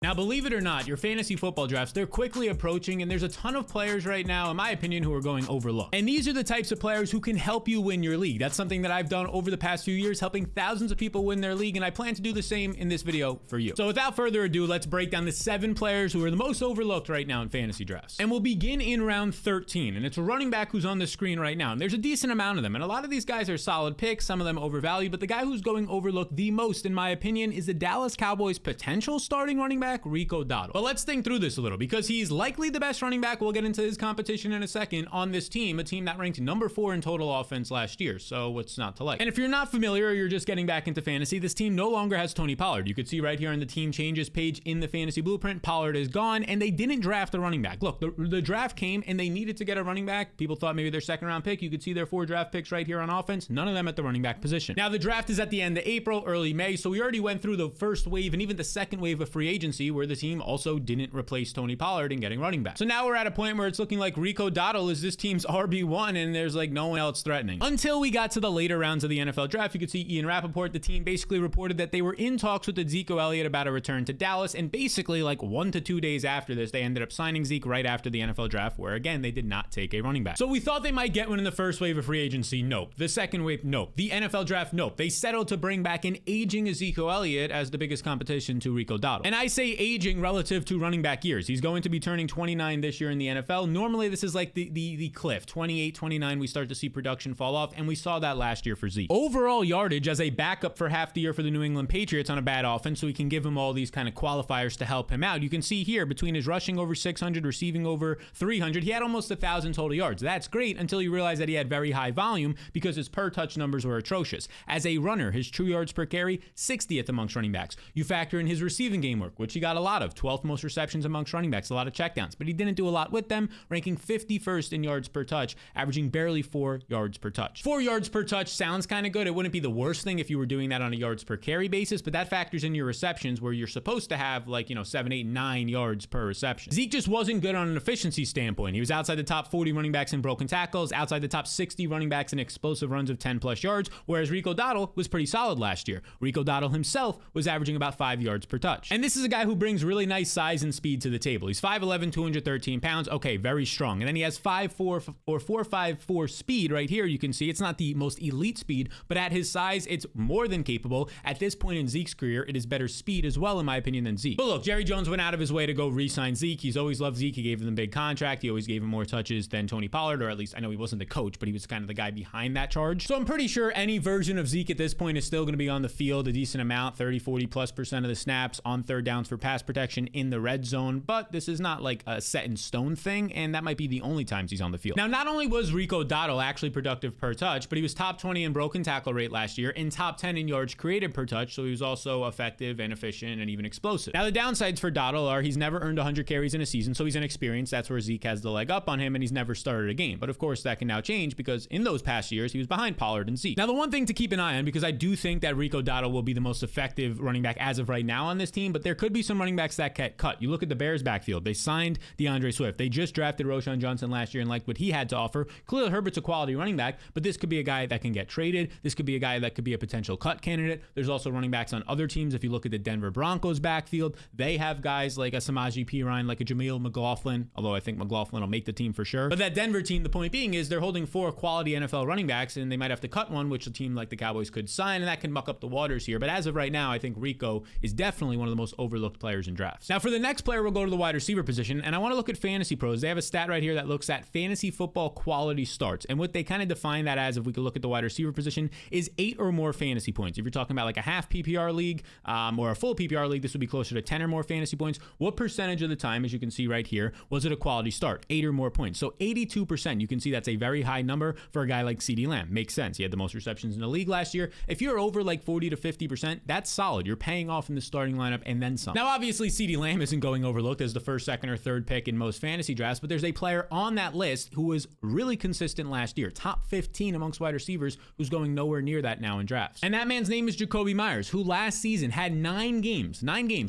Now, believe it or not, your fantasy football drafts, they're quickly approaching, and there's a ton of players right now, in my opinion, who are going overlooked. And these are the types of players who can help you win your league. That's something that I've done over the past few years, helping thousands of people win their league, and I plan to do the same in this video for you. So without further ado, let's break down the 7 players who are the most overlooked right now in fantasy drafts. And we'll begin in round 13, and it's a running back who's on the screen right now, and there's a decent amount of them, and a lot of these guys are solid picks, some of them overvalued, but the guy who's going overlooked the most, in my opinion, is the Dallas Cowboys' potential starting running back, Rico Dowdle. But let's think through this a little, because he's likely the best running back. We'll get into his competition in a second on this team, a team that ranked number 4 in total offense last year. So what's not to like? And if you're not familiar or you're just getting back into fantasy, this team no longer has Tony Pollard. You could see right here on the team changes page in the fantasy blueprint, Pollard is gone, and they didn't draft a running back. Look, the draft came and they needed to get a running back. People thought maybe their second round pick. You could see their 4 draft picks right here on offense. None of them at the running back position. Now the draft is at the end of April, early May. So we already went through the first wave and even the second wave of free agency, where the team also didn't replace Tony Pollard in getting running back. So now we're at a point where it's looking like Rico Dowdle is this team's RB1 and there's like no one else threatening. Until we got to the later rounds of the NFL draft, you could see Ian Rappaport, the team basically reported that they were in talks with Ezekiel Elliott about a return to Dallas, and basically like 1 to 2 days after this, they ended up signing Zeke right after the NFL draft, where again, they did not take a running back. So we thought they might get one in the first wave of free agency. Nope. The second wave, nope. The NFL draft, nope. They settled to bring back an aging Ezekiel Elliott as the biggest competition to Rico Dowdle. And I say aging relative to running back years. He's going to be turning 29 this year in the NFL. Normally, this is like the cliff. 28, 29, we start to see production fall off, and we saw that last year for Zeke. Overall yardage as a backup for half the year for the New England Patriots on a bad offense, so we can give him all these kind of qualifiers to help him out. You can see here, between his rushing over 600, receiving over 300, he had almost 1,000 total yards. That's great until you realize that he had very high volume because his per touch numbers were atrocious. As a runner, his true yards per carry, 60th amongst running backs. You factor in his receiving game work, which he got a lot of, 12th most receptions amongst running backs, a lot of checkdowns, but he didn't do a lot with them, ranking 51st in yards per touch, averaging barely 4 yards per touch. 4 yards per touch sounds kind of good. It wouldn't be the worst thing if you were doing that on a yards per carry basis, but that factors in your receptions, where you're supposed to have 7, 8, 9 yards per reception. Zeke just wasn't good on an efficiency standpoint. He was outside the top 40 running backs in broken tackles, outside the top 60 running backs in explosive runs of 10 plus yards, whereas Rico Dowdle was pretty solid last year. Rico Dowdle himself was averaging about 5 yards per touch. And this is a guy who brings really nice size and speed to the table. He's 5'11", 213 pounds. Okay, very strong. And then he has 5'4" or 4.54 speed right here. You can see it's not the most elite speed, but at his size, it's more than capable. At this point in Zeke's career, it is better speed as well, in my opinion, than Zeke. But look, Jerry Jones went out of his way to go re-sign Zeke. He's always loved Zeke. He gave him a big contract. He always gave him more touches than Tony Pollard, or at least I know he wasn't the coach, but he was kind of the guy behind that charge. So I'm pretty sure any version of Zeke at this point is still going to be on the field a decent amount, 30-40+% of the snaps on third downs for pass protection in the red zone, but this is not like a set in stone thing, and that might be the only times he's on the field. Now, not only was Rico Dowdle actually productive per touch, but he was top 20 in broken tackle rate last year and top 10 in yards created per touch, so he was also effective and efficient and even explosive. Now, the downsides for Dowdle are he's never earned 100 carries in a season, so he's inexperienced. That's where Zeke has the leg up on him, and he's never started a game. But of course, that can now change because in those past years, he was behind Pollard and Zeke. Now, the one thing to keep an eye on, because I do think that Rico Dowdle will be the most effective running back as of right now on this team, but there could be some running backs that get cut. You look at the Bears backfield. They signed DeAndre Swift. They just drafted Roschon Johnson last year and liked what he had to offer. Khalil Herbert's a quality running back, but this could be a guy that can get traded. This could be a guy that could be a potential cut candidate. There's also running backs on other teams. If you look at the Denver Broncos backfield, they have guys like a Samaje Perine, like a Jameel McLaughlin, although I think McLaughlin will make the team for sure. But that Denver team, the point being is they're holding 4 quality NFL running backs, and they might have to cut one, which a team like the Cowboys could sign, and that can muck up the waters here. But as of right now, I think Rico is definitely one of the most overlooked players in drafts. Now, for the next player, we'll go to the wide receiver position, and I want to look at Fantasy Pros. They have a stat right here that looks at fantasy football quality starts, and what they kind of define that as, if we could look at the wide receiver position, is 8 or more fantasy points. If you're talking about like a half PPR league or a full PPR league, this would be closer to 10 or more fantasy points. What percentage of the time, as you can see right here, was it a quality start? 8 or more points. So 82%. You can see that's a very high number for a guy like CeeDee Lamb. Makes sense. He had the most receptions in the league last year. If you're over like 40 to 50%, that's solid. You're paying off in the starting lineup and then some. Now, obviously, CeeDee Lamb isn't going overlooked as the first, second, or third pick in most fantasy drafts, but there's a player on that list who was really consistent last year, top 15 amongst wide receivers, who's going nowhere near that now in drafts. And that man's name is Jacoby Myers, who last season had 9 games,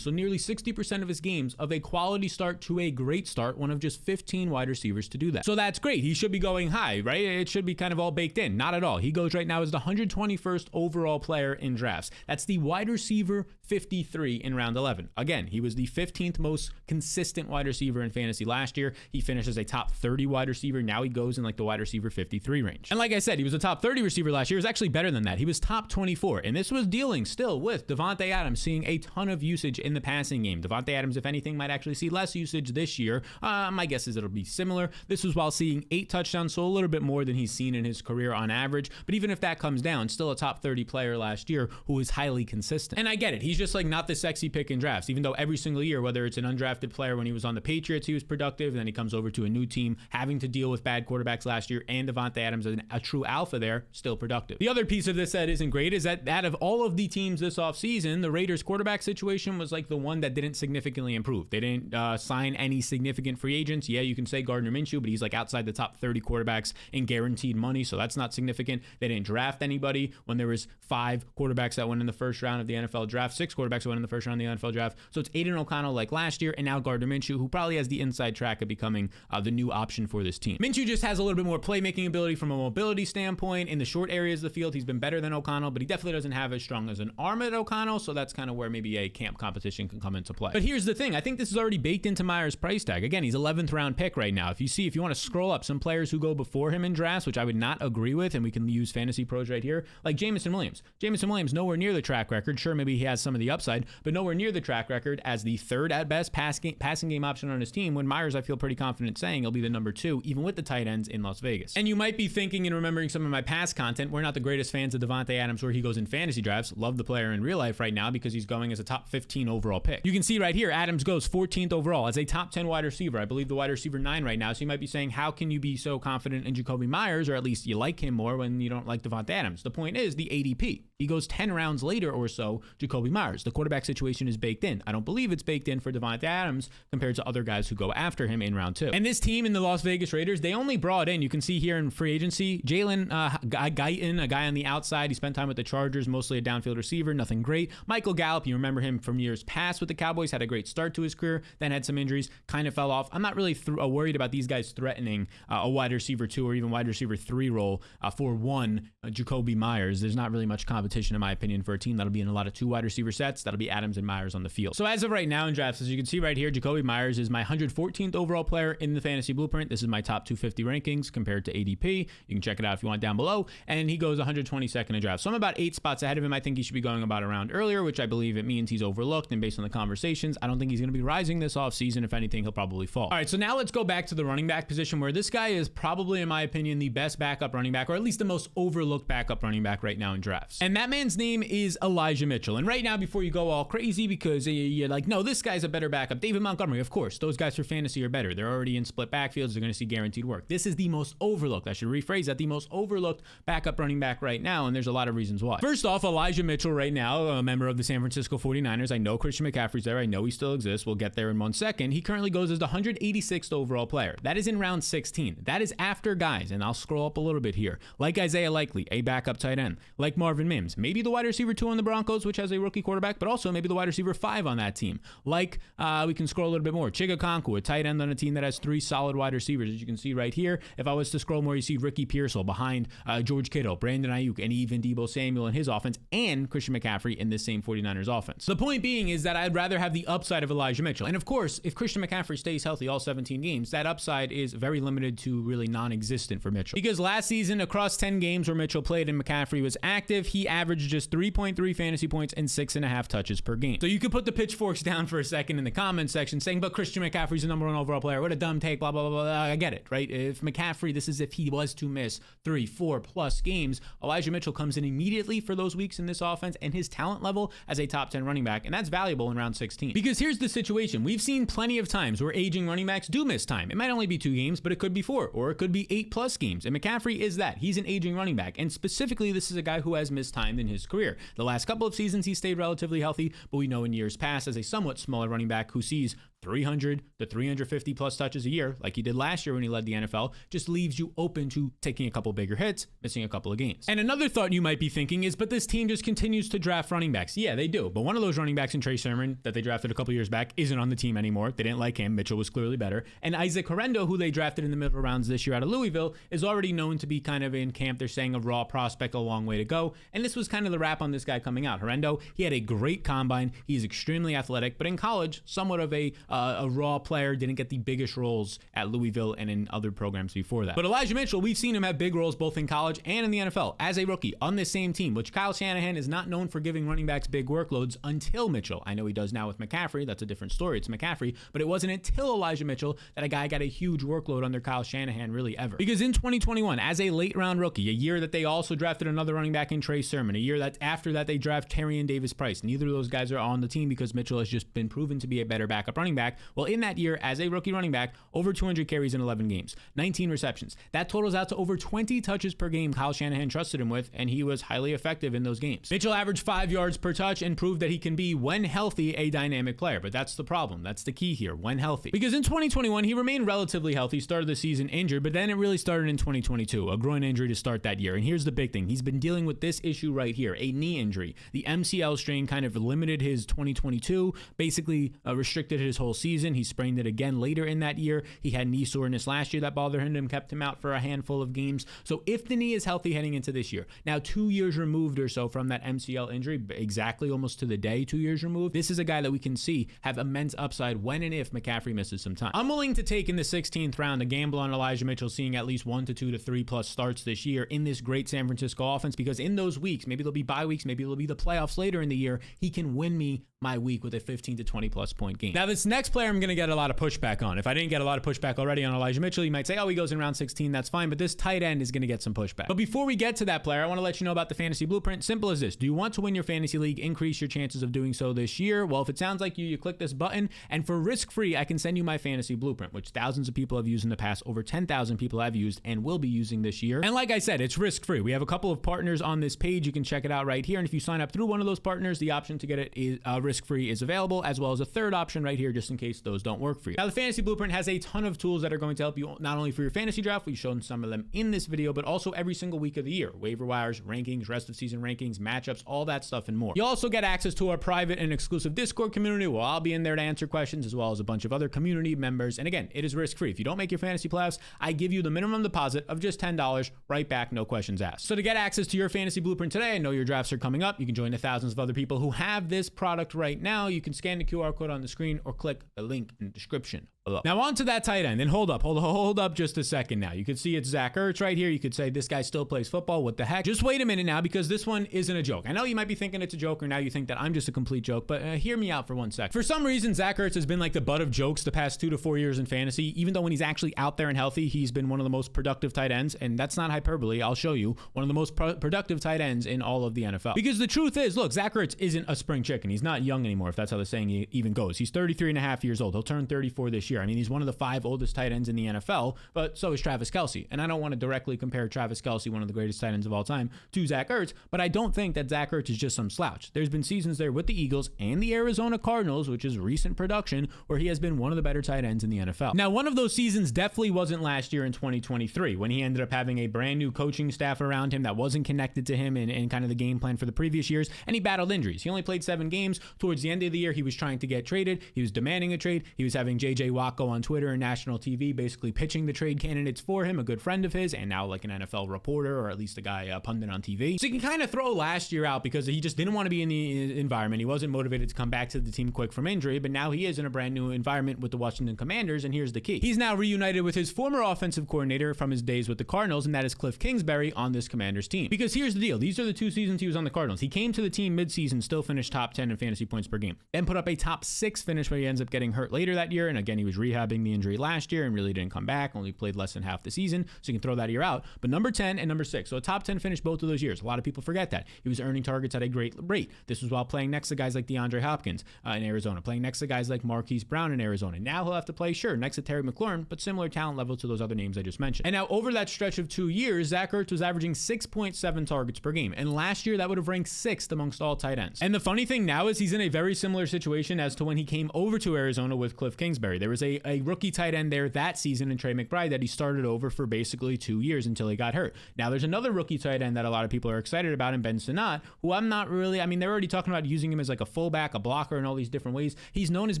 so nearly 60% of his games of a quality start to a great start, one of just 15 wide receivers to do that. So that's great. He should be going high, right? It should be kind of all baked in. Not at all. He goes right now as the 121st overall player in drafts. That's the wide receiver 53 in round 11. Again, he was the 15th most consistent wide receiver in fantasy last year. He finished as a top 30 wide receiver. Now he goes in like the wide receiver 53 range. And like I said, he was a top 30 receiver last year. It was actually better than that. He was top 24. And this was dealing still with Davante Adams seeing a ton of usage in the passing game. Davante Adams, if anything, might actually see less usage this year. My guess is it'll be similar. This was while seeing 8 touchdowns, so a little bit more than he's seen in his career on average. But even if that comes down, still a top 30 player last year who is highly consistent. And I get it. He's just like not the sexy pick in drafts, even though every single year, whether it's an undrafted player when he was on the Patriots, he was productive. And then he comes over to a new team, having to deal with bad quarterbacks last year, and Davante Adams as a true alpha there, still productive. The other piece of this that isn't great is that out of all of the teams this offseason, the Raiders quarterback situation was like the one that didn't significantly improve. They didn't sign any significant free agents. Yeah, you can say Gardner Minshew, but he's like outside the top 30 quarterbacks in guaranteed money, so that's not significant. They didn't draft anybody when there was 5 quarterbacks that went in the first round of the NFL draft, 6 quarterbacks that went in the first round of the NFL draft. So it's Aiden O'Connell like last year, and now Gardner Minshew, who probably has the inside track of becoming the new option for this team. Minshew just has a little bit more playmaking ability from a mobility standpoint. In the short areas of the field, he's been better than O'Connell, but he definitely doesn't have as strong as an arm at O'Connell, so that's kind of where maybe a camp competition can come into play. But here's the thing. I think this is already baked into Myers' price tag. Again, he's 11th round pick right now. If you want to scroll up some players who go before him in drafts, which I would not agree with, and we can use Fantasy Pros right here, like Jameson Williams. Jameson Williams, nowhere near the track record. Sure, maybe he has some of the upside, but nowhere near the track record as the 3rd at best passing game option on his team, when Myers, I feel pretty confident saying he'll be the number 2, even with the tight ends in Las Vegas. And you might be thinking and remembering some of my past content, we're not the greatest fans of Davante Adams where he goes in fantasy drafts. Love the player in real life right now because he's going as a top 15 overall pick. You can see right here, Adams goes 14th overall as a top 10 wide receiver. I believe the wide receiver 9 right now. So you might be saying, how can you be so confident in Jacoby Myers, or at least you like him more when you don't like Davante Adams? The point is the ADP. He goes 10 rounds later or so, Jacoby Myers. The quarterback situation is baked in. I don't believe it's baked in for Davante Adams compared to other guys who go after him in round 2. And this team in the Las Vegas Raiders, they only brought in, you can see here in free agency, Jalen Guyton, a guy on the outside. He spent time with the Chargers, mostly a downfield receiver, nothing great. Michael Gallup, you remember him from years past with the Cowboys, had a great start to his career, then had some injuries, kind of fell off. I'm not really worried about these guys threatening a wide receiver 2 or even wide receiver 3 role for one Jacoby Myers. There's not really much competition, in my opinion, for a team that'll be in a lot of 2 wide receiver sets. That'll be Adams and Myers on the field. So as of right now in drafts, as you can see right here, Jacoby Myers is my 114th overall player in the fantasy blueprint. This is my top 250 rankings compared to ADP. You can check it out if you want down below. And he goes 122nd in draft. So I'm about 8 spots ahead of him. I think he should be going about a round earlier, which I believe it means he's overlooked. And based on the conversations, I don't think he's going to be rising this offseason. If anything, he'll probably fall. All right, so now let's go back to the running back position, where this guy is probably, in my opinion, the best backup running back, or at least the most overlooked backup running back right now in drafts. And that man's name is Elijah Mitchell. And right now, before you go all crazy because you're like, no, this guy's a better backup, David Montgomery, of course, those guys for fantasy are better. They're already in split backfields. They're going to see guaranteed work. This is the most overlooked. I should rephrase that. The most overlooked backup running back right now. And there's a lot of reasons why. First off, Elijah Mitchell right now, a member of the San Francisco 49ers. I know Christian McCaffrey's there. I know he still exists. We'll get there in 1 second. He currently goes as the 186th overall player. That is in round 16. That is after guys, and I'll scroll up a little bit here, like Isaiah Likely, a backup tight end, like Marvin Mims, maybe the wide receiver 2 on the Broncos, which has a rookie quarterback, but also maybe the wide receiver 5 on that team. Like, we can scroll a little bit more, Chiga Konku, a tight end on a team that has 3 solid wide receivers. As you can see right here, if I was to scroll more, you see Ricky Pearsall behind George Kittle, Brandon Ayuk, and even Deebo Samuel in his offense, and Christian McCaffrey in this same 49ers offense. The point being is that I'd rather have the upside of Elijah Mitchell. And of course, if Christian McCaffrey stays healthy all 17 games, that upside is very limited to really non-existent for Mitchell. Because last season, across 10 games where Mitchell played and McCaffrey was active, he averaged just 3.3 fantasy points and 6.5 touches per game. So you could put the pitchforks down for a second in the comment section saying, but Christian McCaffrey's the number 1 overall player. What a dumb take, blah, blah, blah, blah. I get it, right? If McCaffrey, this is if he was to miss 3, 4 plus games, Elijah Mitchell comes in immediately for those weeks in this offense and his talent level as a top 10 running back. And that's valuable in round 16. Because here's the situation. We've seen plenty of times where aging running backs do miss time. It might only be 2 games, but it could be 4, or it could be 8 plus games. And McCaffrey is that. He's an aging running back. And specifically, this is a guy who has missed time in his career. The last couple of seasons, he stayed relatively healthy, but we know in years past, as a somewhat smaller running back who sees 300 to 350 plus touches a year, like he did last year when he led the NFL, just leaves you open to taking a couple bigger hits, missing a couple of games. And another thought you might be thinking is, but this team just continues to draft running backs. Yeah, they do. But one of those running backs in Trey Sermon that they drafted a couple years back isn't on the team anymore. They didn't like him. Mitchell was clearly better. And Isaac Horrendo, who they drafted in the middle rounds this year out of Louisville, is already known to be kind of in camp. They're saying a raw prospect, a long way to go. And this was kind of the wrap on this guy coming out. Horrendo, he had a great combine. He's extremely athletic, but in college, somewhat of a raw player, didn't get the biggest roles at Louisville and in other programs before that. But Elijah Mitchell, we've seen him have big roles both in college and in the NFL as a rookie on this same team, which Kyle Shanahan is not known for giving running backs big workloads until Mitchell. I know he does now with McCaffrey. That's a different story. It's McCaffrey, but it wasn't until Elijah Mitchell that a guy got a huge workload under Kyle Shanahan really ever. Because in 2021, as a late round rookie, a year that they also drafted another running back in Trey Sermon, a year that after that they draft Tyrion Davis-Price. Neither of those guys are on the team because Mitchell has just been proven to be a better backup running back. Well, in that year, as a rookie running back, over 200 carries in 11 games, 19 receptions. That totals out to over 20 touches per game Kyle Shanahan trusted him with, and he was highly effective in those games. Mitchell averaged 5 yards per touch and proved that he can be, when healthy, a dynamic player. But that's the problem. That's the key here, when healthy. Because in 2021, he remained relatively healthy, started the season injured, but then it really started in 2022, a groin injury to start that year. And here's the big thing. He's been dealing with this issue right here, a knee injury. The MCL strain kind of limited his 2022, basically restricted his whole season. He sprained it again later in that year. He had knee soreness last year that bothered him and kept him out for a handful of games. So if the knee is healthy heading into this year, now 2 years removed or so from that MCL injury, exactly almost to the day, 2 years removed, this is a guy that we can see have immense upside when and if McCaffrey misses some time. I'm willing to take in the 16th round a gamble on Elijah Mitchell seeing at least 1 to 2 to 3 plus starts this year in this great San Francisco offense, because in those weeks, maybe there'll be bye weeks, maybe it'll be the playoffs later in the year, he can win me my week with a 15 to 20 plus point game. Now, this next player I'm going to get a lot of pushback on. If I didn't get a lot of pushback already on Elijah Mitchell, you might say, oh, he goes in round 16, that's fine, but this tight end is going to get some pushback. But before we get to that player, I want to let you know about the Fantasy Blueprint. Simple as this. Do you want to win your fantasy league, increase your chances of doing so this year? Well, if it sounds like you click this button, and for risk-free, I can send you my Fantasy Blueprint, which thousands of people have used in the past, over 10,000 people have used and will be using this year. And like I said, it's risk-free. We have a couple of partners on this page. You can check it out right here. And if you sign up through one of those partners, the option to get it is risk-free is available, as well as a third option right here just in case those don't work for you. Now, the Fantasy Blueprint has a ton of tools that are going to help you not only for your fantasy draft, we've shown some of them in this video, but also every single week of the year. Waiver wires, rankings, rest of season rankings, matchups, all that stuff and more. You also get access to our private and exclusive Discord community where I'll be in there to answer questions, as well as a bunch of other community members. And again, it is risk-free. If you don't make your fantasy playoffs, I give you the minimum deposit of just $10 right back, no questions asked. So to get access to your Fantasy Blueprint today, I know your drafts are coming up. You can join the thousands of other people who have this product right now. You can scan the QR code on the screen or click the link in the description below. Now on to that tight end. And hold up just a second now. You can see it's Zach Ertz right here. You could say this guy still plays football. What the heck? Just wait a minute now, because this one isn't a joke. I know you might be thinking it's a joke, or now you think that I'm just a complete joke, but hear me out for 1 second. For some reason, Zach Ertz has been like the butt of jokes the past 2 to 4 years in fantasy, even though when he's actually out there and healthy, he's been one of the most productive tight ends. And that's not hyperbole. I'll show you one of the most productive tight ends in all of the NFL. Because the truth is, look, Zach Ertz isn't a spring chicken. He's not young anymore, if that's how the saying even goes. He's 33 and a half years old. He'll turn 34 this year. I mean, he's one of the 5 oldest tight ends in the NFL, but so is Travis Kelce. And I don't want to directly compare Travis Kelce, one of the greatest tight ends of all time, to Zach Ertz, but I don't think that Zach Ertz is just some slouch. There's been seasons there with the Eagles and the Arizona Cardinals, which is recent production, where he has been one of the better tight ends in the NFL. Now, one of those seasons definitely wasn't last year in 2023, when he ended up having a brand new coaching staff around him that wasn't connected to him and kind of the game plan for the previous years, and he battled injuries. He only played 7 games. Towards the end of the year, he was trying to get traded. He was demanding a trade. He was having JJ Watt go on Twitter and national TV basically pitching the trade candidates for him, a good friend of his, and now like an NFL reporter, or at least a guy, a pundit on TV. So you can kind of throw last year out because he just didn't want to be in the environment. He wasn't motivated to come back to the team quick from injury, but now he is in a brand new environment with the Washington Commanders, and here's the key. He's now reunited with his former offensive coordinator from his days with the Cardinals, and that is Cliff Kingsbury on this Commanders team. Because here's the deal. These are the 2 seasons he was on the Cardinals. He came to the team mid-season, still finished top 10 in fantasy points per game, then put up a top 6 finish where he ends up getting hurt later that year, and again, he was rehabbing the injury last year and really didn't come back, only played less than half the season, so you can throw that year out. But number 10 and number 6, so a top 10 finish both of those years. A lot of people forget that. He was earning targets at a great rate. This was while playing next to guys like DeAndre Hopkins in Arizona, playing next to guys like Marquise Brown in Arizona. Now he'll have to play, sure, next to Terry McLaurin, but similar talent level to those other names I just mentioned. And now over that stretch of 2 years, Zach Ertz was averaging 6.7 targets per game. And last year, that would have ranked 6th amongst all tight ends. And the funny thing now is he's he's in a very similar situation as to when he came over to Arizona with Cliff Kingsbury. There was a rookie tight end there that season in Trey McBride that he started over for basically 2 years until he got hurt. Now there's another rookie tight end that a lot of people are excited about in Ben Sinnott, who I'm not really, I mean, they're already talking about using him as like a fullback, a blocker, and all these different ways. He's known as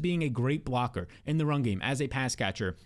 being a great blocker in the run game as a pass catcher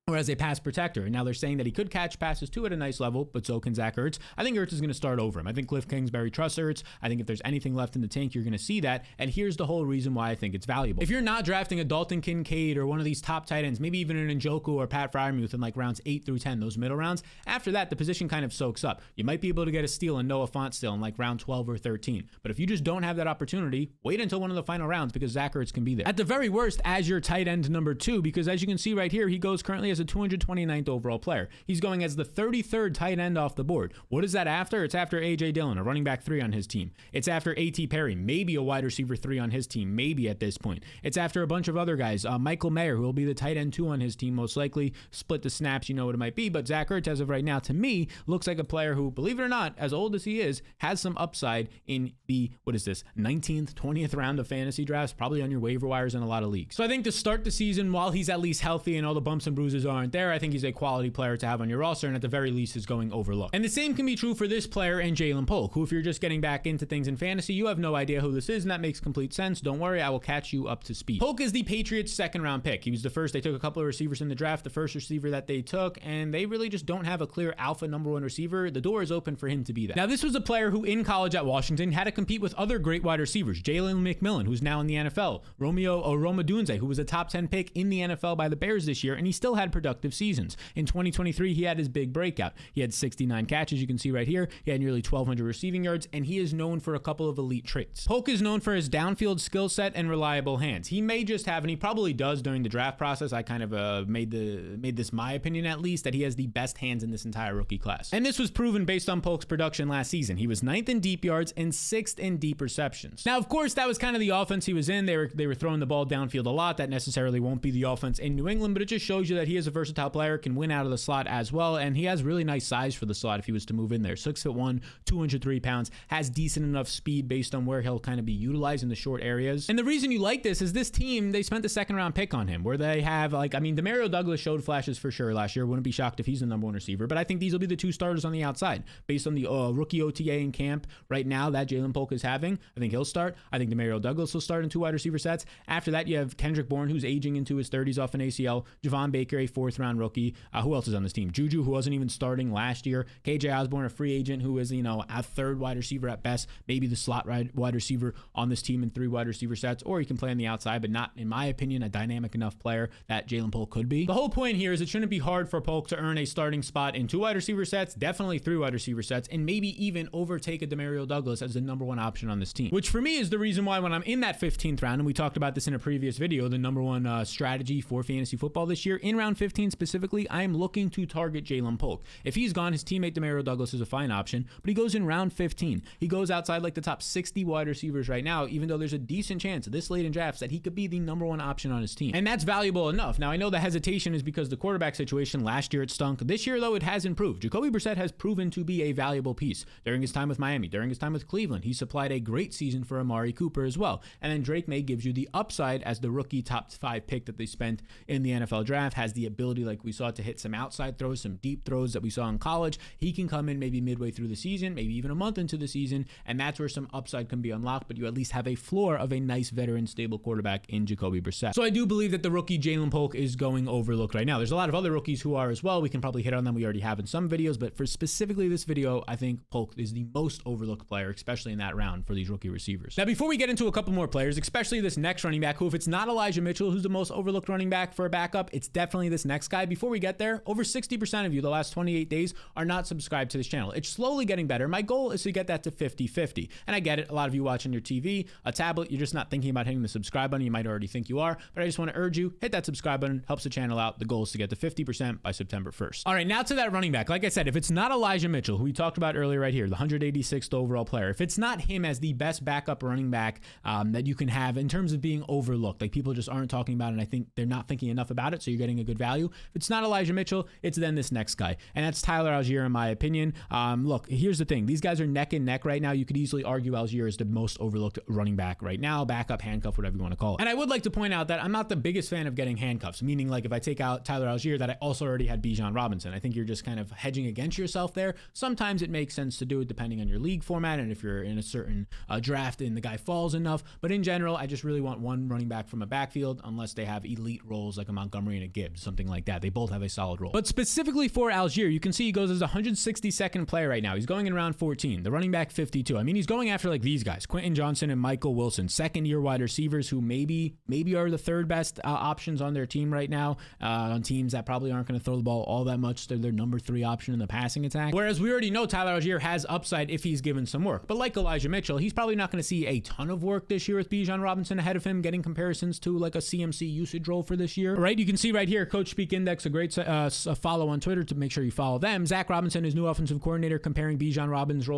or as a pass protector. And now they're saying that he could catch passes too at a nice level, but so can Zach Ertz. I think Ertz is going to start over him. I think Cliff Kingsbury trusts Ertz. I think if there's anything left in the tank, you're going to see that. And here's the whole reason why I think it's valuable. If you're not drafting a Dalton Kincaid or one of these top tight ends, maybe even an Njoku or Pat Freiermuth in like rounds 8 through 10, those middle rounds, after that, the position kind of soaks up. You might be able to get a steal in Noah Fant still in like round 12 or 13. But if you just don't have that opportunity, wait until one of the final rounds because Zach Ertz can be there. At the very worst, as your tight end number 2, because as you can see right here, he goes currently as a 229th overall player. He's going as the 33rd tight end off the board. What is that after? It's after A.J. Dillon, a running back 3 on his team. It's after A.T. Perry, maybe a wide receiver 3 on his team, maybe at this point. It's after a bunch of other guys. Michael Mayer, who will be the tight end 2 on his team, most likely. Split the snaps, you know what it might be. But Zach Ertz, as of right now, to me, looks like a player who, believe it or not, as old as he is, has some upside in the, 19th, 20th round of fantasy drafts, probably on your waiver wires in a lot of leagues. So I think to start the season, while he's at least healthy and all the bumps and bruises aren't there, I think he's a quality player to have on your roster, and at the very least is going overlooked. And the same can be true for this player and Jalen Polk, who if you're just getting back into things in fantasy, you have no idea who this is, and that makes complete sense. Don't worry, I will catch you up to speed. Polk is the Patriots' 2nd round pick. He was the first. They took a couple of receivers in the draft, the first receiver that they took, and they really just don't have a clear alpha number 1 receiver. The door is open for him to be that. Now, this was a player who in college at Washington had to compete with other great wide receivers. Jalen McMillan, who's now in the NFL, Rome Odunze, who was a top 10 pick in the NFL by the Bears this year, and he still had productive seasons. In 2023, he had his big breakout. He had 69 catches, you can see right here. He had nearly 1,200 receiving yards, and he is known for a couple of elite traits. Polk is known for his downfield skill set and reliable hands. He may just have, and he probably does during the draft process, I kind of made this my opinion at least, that he has the best hands in this entire rookie class. And this was proven based on Polk's production last season. He was 9th in deep yards and 6th in deep receptions. Now, of course, that was kind of the offense he was in. They were throwing the ball downfield a lot. That necessarily won't be the offense in New England, but it just shows you that he is a versatile player, can win out of the slot as well, and he has really nice size for the slot if he was to move in there. 6'1", 203 pounds, has decent enough speed based on where he'll kind of be utilized in the short areas. And the reason you like this is this team, they spent the 2nd round pick on him, where they have Demario Douglas showed flashes for sure last year. Wouldn't be shocked if he's the number 1 receiver, but I think these will be the 2 starters on the outside based on the rookie OTA in camp right now that Jalen Polk is having. I think he'll start. I think Demario Douglas will start in 2 wide receiver sets. After that, you have Kendrick Bourne, who's aging into his 30s off an ACL. Javon Baker, a 4th round rookie. Who else is on this team? Juju, who wasn't even starting last year. KJ Osborne, a free agent who is, a 3rd wide receiver at best, maybe the slot wide receiver on this team in 3 wide receiver sets, or he can play on the outside, but not, in my opinion, a dynamic enough player that Jalen Polk could be. The whole point here is it shouldn't be hard for Polk to earn a starting spot in 2 wide receiver sets, definitely 3 wide receiver sets, and maybe even overtake a Demario Douglas as the number 1 option on this team, which for me is the reason why when I'm in that 15th round, and we talked about this in a previous video, the number 1 strategy for fantasy football this year, in round 15 specifically, I'm looking to target Jalen Polk. If he's gone, his teammate Demario Douglas is a fine option, but he goes in round 15. He goes outside like the top 60 wide receivers right now, even though there's a decent chance this late in drafts that he could be the number 1 option on his team. And that's valuable enough. Now, I know the hesitation is because the quarterback situation last year it stunk. This year, though, it has improved. Jacoby Brissett has proven to be a valuable piece. During his time with Miami, during his time with Cleveland, he supplied a great season for Amari Cooper as well. And then Drake May gives you the upside as the rookie top 5 pick that they spent in the NFL draft, has the ability, like we saw, to hit some outside throws, some deep throws that we saw in college. He can come in maybe midway through the season, maybe even a month into the season, and that's where some upside can be unlocked, but you at least have a floor of a nice veteran stable quarterback in Jacoby Brissett. So I do believe that the rookie Jalen Polk is going overlooked right now. There's a lot of other rookies who are as well. We can probably hit on them. We already have in some videos, but for specifically this video, I think Polk is the most overlooked player, especially in that round for these rookie receivers. Now, before we get into a couple more players, especially this next running back, who if it's not Elijah Mitchell, who's the most overlooked running back for a backup, it's definitely this next guy. Before we get there, over 60% of you the last 28 days are not subscribed to this channel. It's slowly getting better. My goal is to get that to 50-50. And I get it. A lot of you watching your TV, a tablet, you're just not thinking about hitting the subscribe button. You might already think you are, but I just want to urge you, hit that subscribe button, helps the channel out. The goal is to get to 50% by September 1st. All right, now to that running back. Like I said, if it's not Elijah Mitchell, who we talked about earlier right here, the 186th overall player, if it's not him as the best backup running back that you can have in terms of being overlooked, like people just aren't talking about it, and I think they're not thinking enough about it, so you're getting a good value value. If it's not Elijah Mitchell, it's then this next guy, and that's Tyler Algier, in my opinion. Look, here's the thing. These guys are neck and neck right now. You could easily argue Algier is the most overlooked running back right now, backup, handcuff, whatever you want to call it. And I would like to point out that I'm not the biggest fan of getting handcuffs, meaning like if I take out Tyler Algier, that I also already had Bijan Robinson. I think you're just kind of hedging against yourself there. Sometimes it makes sense to do it depending on your league format and if you're in a certain draft and the guy falls enough. But in general, I just really want one running back from a backfield, unless they have elite roles like a Montgomery and a Gibbs, something like that. They both have a solid role. But specifically for Algier, you can see he goes as a 162nd player right now. He's going in round 14, the running back 52. I mean, he's going after like these guys, Quentin Johnson and Michael Wilson, second-year wide receivers who maybe are the third best options on their team right now, on teams that probably aren't going to throw the ball all that much. They're their number 3 option in the passing attack. Whereas we already know Tyler Algier has upside if he's given some work. But like Elijah Mitchell, he's probably not going to see a ton of work this year with Bijan Robinson ahead of him, getting comparisons to like a CMC usage role for this year. Right? You can see right here, Coach Speak Index, a great follow on Twitter to make sure you follow them. Zach Robinson, his new offensive coordinator, comparing Bijan Robinson's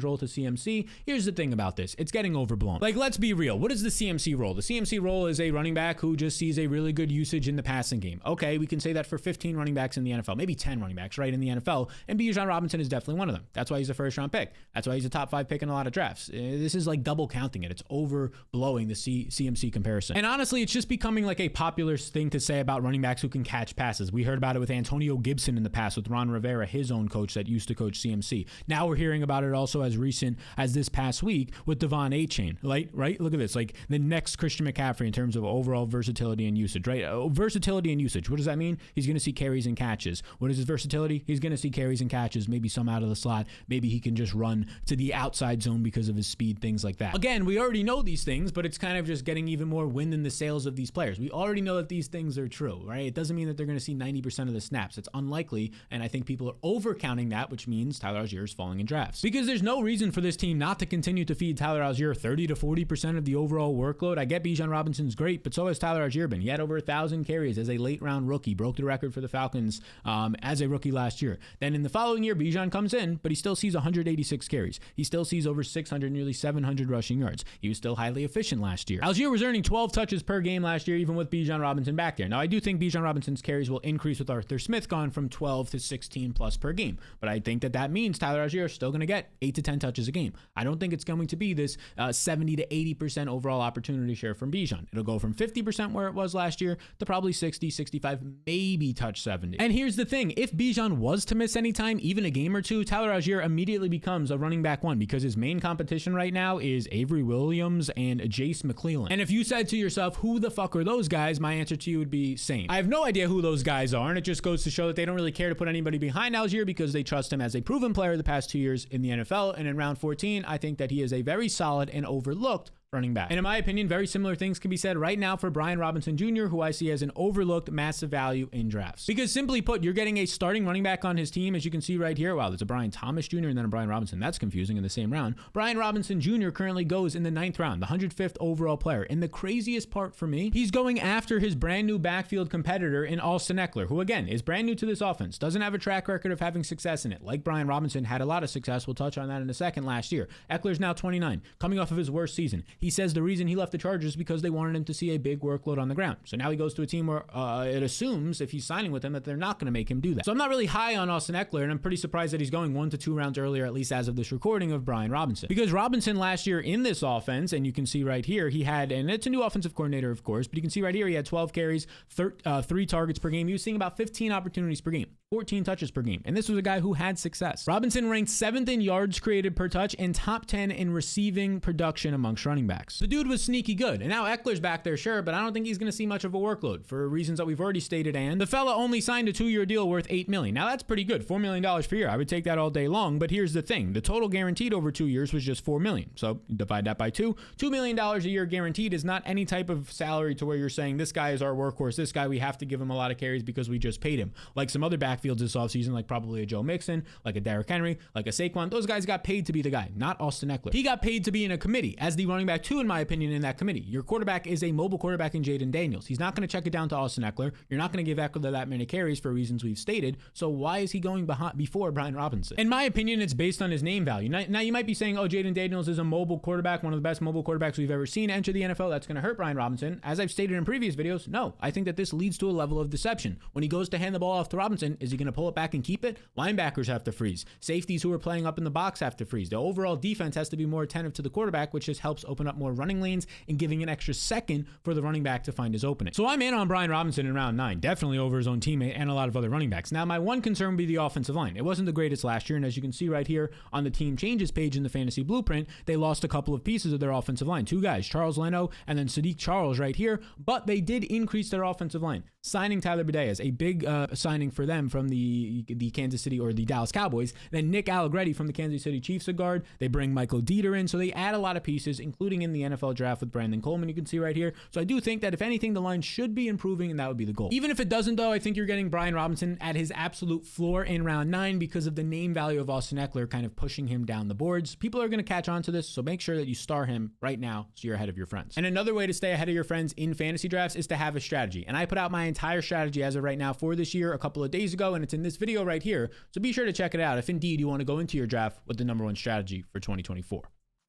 role to CMC. Here's the thing about this. It's getting overblown. Like, let's be real. What is the CMC role? The CMC role is a running back who just sees a really good usage in the passing game. Okay, we can say that for 15 running backs in the NFL, maybe 10 running backs, right, in the NFL, and Bijan Robinson is definitely one of them. That's why he's a first-round pick. That's why he's a top 5 pick in a lot of drafts. This is like double counting it. It's overblowing the CMC comparison. And honestly, it's just becoming like a popular thing to say about running backs who can catch passes. We heard about it with Antonio Gibson in the past, with Ron Rivera, his own coach that used to coach CMC. Now we're hearing about it also as recent as this past week with Devon Achane, right? Look at this, like the next Christian McCaffrey in terms of overall versatility and usage, right? Versatility and usage. What does that mean? He's going to see carries and catches. What is his versatility? He's going to see carries and catches, maybe some out of the slot. Maybe he can just run to the outside zone because of his speed, things like that. Again, we already know these things, but it's kind of just getting even more wind in the sails of these players. We already know that these things are true, right? It doesn't mean that they're going to see 90% of the snaps. It's unlikely, and I think people are overcounting that, which means Tyler Algier is falling in drafts. Because there's no reason for this team not to continue to feed Tyler Algier 30 to 40% of the overall workload. I get Bijan Robinson's great, but so has Tyler Algier been. He had over 1,000 carries as a late-round rookie, broke the record for the Falcons as a rookie last year. Then in the following year, Bijan comes in, but he still sees 186 carries. He still sees over 600, nearly 700 rushing yards. He was still highly efficient last year. Algier was earning 12 touches per game last year, even with Bijan Robinson back there. Now, I do think Bijan Robinson's carries will increase with Arthur Smith gone from 12 to 16 plus per game, but I think that means Tyler Algier is still going to get 8 to 10 touches a game. I don't think it's going to be this 70 to 80% overall opportunity share from Bijan. It'll go from 50% where it was last year to probably 60, 65, maybe touch 70. And here's the thing. If Bijan was to miss any time, even a game or two, Tyler Algier immediately becomes a running back 1 because his main competition right now is Avery Williams and Jace McClellan. And if you said to yourself, who the fuck are those guys? My answer to you would be same. I have no idea who those guys are, and it just goes to show that they don't really care to put anybody behind Algier because they trust him as a proven player the past 2 years in the NFL. And in round 14, I think that he is a very solid and overlooked running back. And in my opinion, very similar things can be said right now for Brian Robinson Jr., who I see as an overlooked massive value in drafts. Because simply put, you're getting a starting running back on his team, as you can see right here. Wow, there's a Brian Thomas Jr. and then a Brian Robinson. That's confusing in the same round. Brian Robinson Jr. currently goes in the 9th round, the 105th overall player. And the craziest part for me, he's going after his brand new backfield competitor in Austin Eckler, who again is brand new to this offense, doesn't have a track record of having success in it. Like Brian Robinson had a lot of success. We'll touch on that in a second last year. Eckler's now 29, coming off of his worst season. He says the reason he left the Chargers is because they wanted him to see a big workload on the ground. So now he goes to a team where it assumes if he's signing with them that they're not going to make him do that. So I'm not really high on Austin Eckler, and I'm pretty surprised that he's going 1 to 2 rounds earlier, at least as of this recording, of Brian Robinson. Because Robinson last year in this offense, and you can see right here, he had, and it's a new offensive coordinator, of course, but you can see right here, he had 12 carries, 3 targets per game. He was seeing about 15 opportunities per game, 14 touches per game. And this was a guy who had success. Robinson ranked 7th in yards created per touch and top 10 in receiving production amongst running backs. The dude was sneaky good. And now Eckler's back there, sure, but I don't think he's going to see much of a workload for reasons that we've already stated. And the fella only signed a 2-year deal worth $8 million. Now that's pretty good. $4 million per year. I would take that all day long. But here's the thing. The total guaranteed over 2 years was just $4 million. So divide that by 2. $2 million a year guaranteed is not any type of salary to where you're saying this guy is our workhorse. This guy, we have to give him a lot of carries because we just paid him. Like some other backfield backfields this offseason, like probably a Joe Mixon, like a Derrick Henry, like a Saquon. Those guys got paid to be the guy, not Austin Eckler. He got paid to be in a committee as the running back 2, in my opinion, in that committee. Your quarterback is a mobile quarterback in Jaden Daniels. He's not going to check it down to Austin Eckler. You're not going to give Eckler that many carries for reasons we've stated. So why is he going before Brian Robinson? In my opinion, it's based on his name value. Now you might be saying, oh, Jaden Daniels is a mobile quarterback, one of the best mobile quarterbacks we've ever seen enter the NFL. That's going to hurt Brian Robinson. As I've stated in previous videos, no. I think that this leads to a level of deception. When he goes to hand the ball off to Robinson, is he going to pull it back and keep it? Linebackers have to freeze. Safeties who are playing up in the box have to freeze. The overall defense has to be more attentive to the quarterback, which just helps open up more running lanes and giving an extra second for the running back to find his opening. So I'm in on Brian Robinson in round 9, definitely over his own teammate and a lot of other running backs. Now, my one concern would be the offensive line. It wasn't the greatest last year, and as you can see right here on the team changes page in the fantasy blueprint, they lost a couple of pieces of their offensive line. 2 guys, Charles Leno and then Sadiq Charles right here, but they did increase their offensive line. Signing Tyler Biadasz, a big signing for them from the Kansas City or the Dallas Cowboys. Then Nick Allegretti from the Kansas City Chiefs, a guard. They bring Michael Dieter in, so they add a lot of pieces, including in the NFL draft with Brandon Coleman, you can see right here. So I do think that if anything, the line should be improving, and that would be the goal. Even if it doesn't, though, I think you're getting Brian Robinson at his absolute floor in round 9 because of the name value of Austin Eckler kind of pushing him down the boards. People are going to catch on to this, so make sure that you star him right now so you're ahead of your friends. And another way to stay ahead of your friends in fantasy drafts is to have a strategy. And I put out my entire strategy as of right now for this year a couple of days ago, and it's in this video right here. So be sure to check it out if indeed you want to go into your draft with the #1 strategy for 2024.